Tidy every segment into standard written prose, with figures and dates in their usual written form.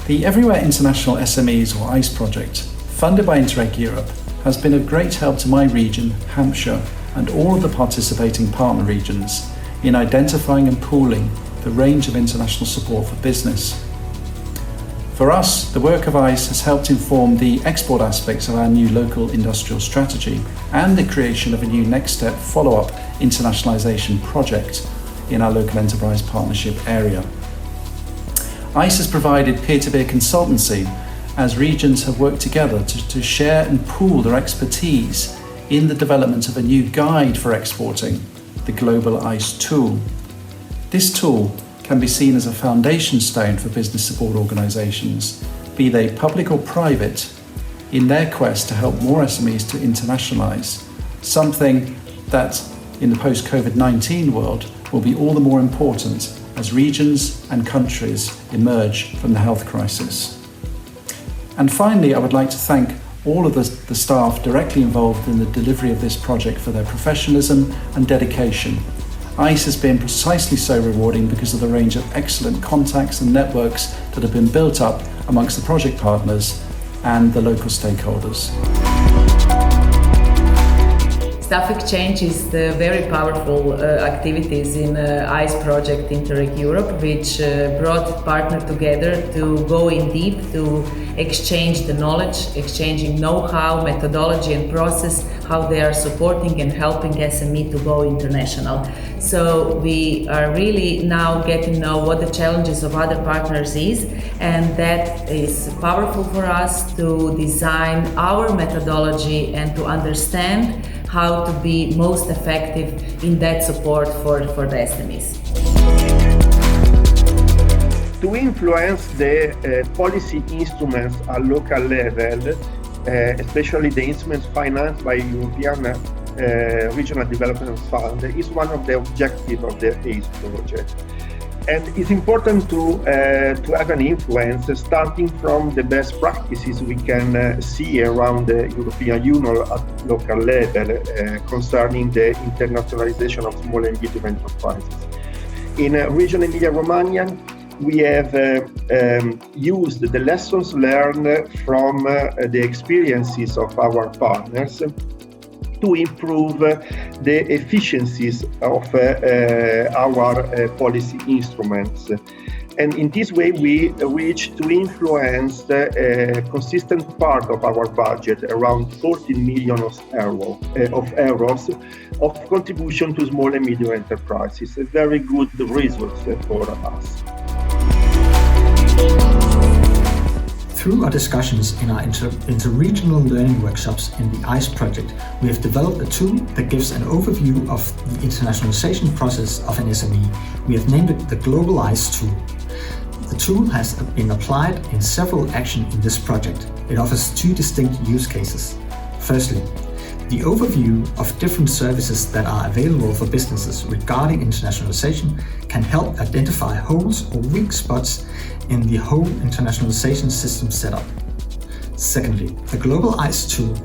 The Everywhere International SMEs or EIS Project, funded by Interreg Europe, has been of great help to my region, Hampshire, and all of the participating partner regions in identifying and pooling the range of international support for business. For us, the work of EIS has helped inform the export aspects of our new local industrial strategy and the creation of a new next step follow-up internationalisation project in our local enterprise partnership area. EIS has provided peer-to-peer consultancy as regions have worked together to share and pool their expertise in the development of a new guide for exporting, the Global EIS tool. This tool can be seen as a foundation stone for business support organisations, be they public or private, in their quest to help more SMEs to internationalise, something that in the post-COVID-19 world will be all the more important as regions and countries emerge from the health crisis. And finally, I would like to thank all of the staff directly involved in the delivery of this project for their professionalism and dedication. EIS has been precisely so rewarding because of the range of excellent contacts and networks that have been built up amongst the project partners and the local stakeholders. Staff exchange is the very powerful activities in EIS Project Interreg Europe, which brought partners together to go in deep, to exchange the knowledge, exchanging know-how, methodology and process, how they are supporting and helping SME to go international. So we are really now getting to know what the challenges of other partners is, and that is powerful for us to design our methodology and to understand how to be most effective in that support for the SMEs. To influence the policy instruments at local level, especially the instruments financed by European Regional Development Fund, is one of the objectives of the EIS project. And it's important to have an influence starting from the best practices we can see around the European Union at local level concerning the internationalization of small and medium enterprises. In region Emilia-Romagna, we have used the lessons learned from the experiences of our partners to improve the efficiencies of our policy instruments. And in this way, we reach to influence a consistent part of our budget, around 14 million euros of contribution to small and medium enterprises. A very good result for us. Through our discussions in our inter-regional learning workshops in the EIS project, we have developed a tool that gives an overview of the internationalization process of an SME. We have named it the Global EIS tool. The tool has been applied in several actions in this project. It offers two distinct use cases. Firstly, the overview of different services that are available for businesses regarding internationalization can help identify holes or weak spots in the whole internationalization system setup. Secondly, the Global EIS tool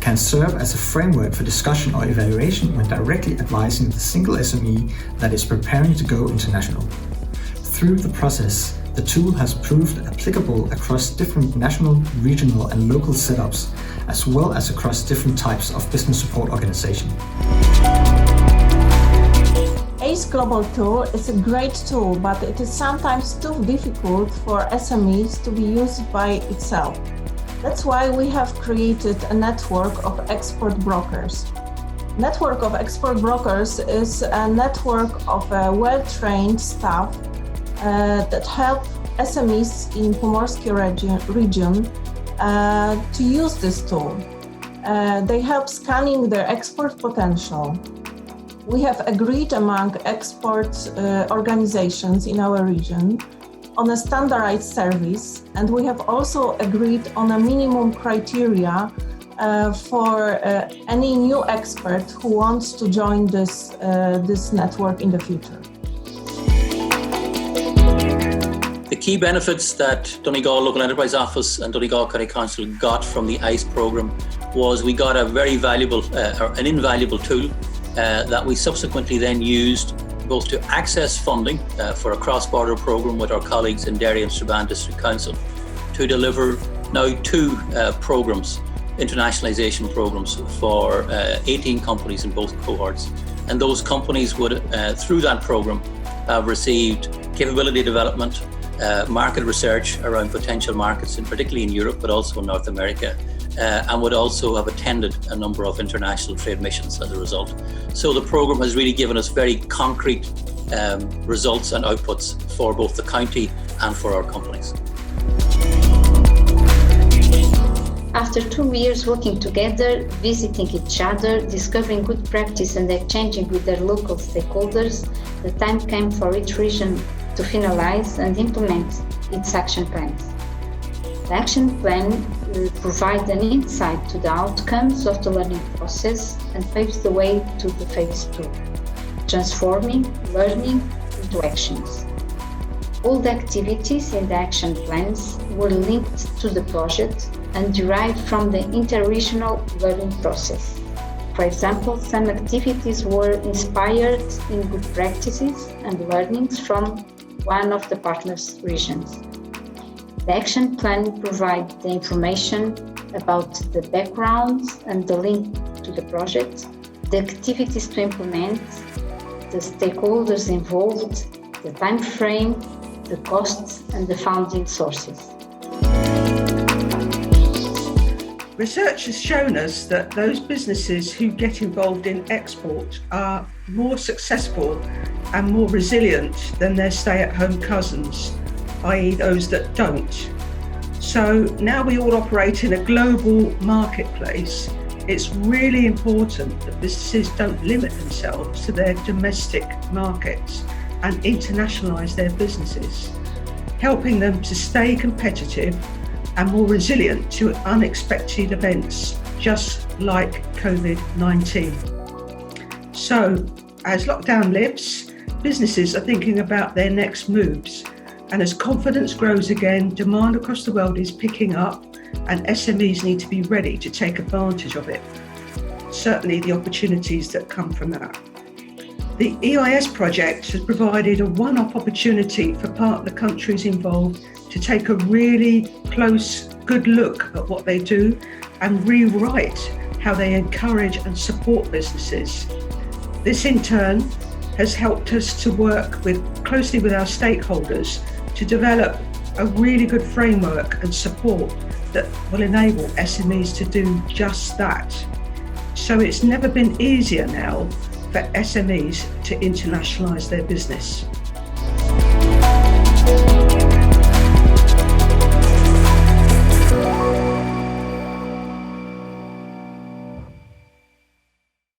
can serve as a framework for discussion or evaluation when directly advising the single SME that is preparing to go international. Through the process, the tool has proved applicable across different national, regional and local setups, as well as across different types of business support organization. EIS Global Tool is a great tool, but it is sometimes too difficult for SMEs to be used by itself. That's why we have created a network of export brokers. Network of export brokers is a network of well-trained staff that help SMEs in Pomorskie region to use this tool. They help scanning their export potential. We have agreed among export organizations in our region on a standardized service, and we have also agreed on a minimum criteria for any new expert who wants to join this network in the future. The key benefits that Donegal Local Enterprise Office and Donegal County Council got from the EIS programme was we got a very valuable, or an invaluable tool that we subsequently then used both to access funding for a cross-border programme with our colleagues in Derry and Strabane District Council, to deliver now 2 programs, internationalization programs for 18 companies in both cohorts. And those companies would, through that program, have received capability development, market research around potential markets, and particularly in Europe, but also in North America, and would also have attended a number of international trade missions as a result. So the program has really given us very concrete results and outputs for both the county and for our companies. After 2 years working together, visiting each other, discovering good practice and exchanging with their local stakeholders, the time came for each region to finalize and implement its action plans. The action plan provides an insight to the outcomes of the learning process and paves the way to the phase 2, transforming learning into actions. All the activities in the action plans were linked to the project and derived from the interregional learning process. For example, some activities were inspired in good practices and learnings from one of the partners' regions. The action plan provides the information about the background and the link to the project, the activities to implement, the stakeholders involved, the time frame, the costs and the funding sources. Research has shown us that those businesses who get involved in export are more successful and more resilient than their stay-at-home cousins, i.e. those that don't. So now we all operate in a global marketplace. It's really important that businesses don't limit themselves to their domestic markets and internationalise their businesses, helping them to stay competitive and more resilient to unexpected events, just like COVID-19. So, as lockdown lifts, businesses are thinking about their next moves. And as confidence grows again, demand across the world is picking up and SMEs need to be ready to take advantage of it. Certainly the opportunities that come from that. The EIS project has provided a one-off opportunity for partner countries involved to take a really close, good look at what they do and rewrite how they encourage and support businesses. This in turn has helped us to work closely with our stakeholders to develop a really good framework and support that will enable SMEs to do just that. So it's never been easier now for SMEs to internationalise their business.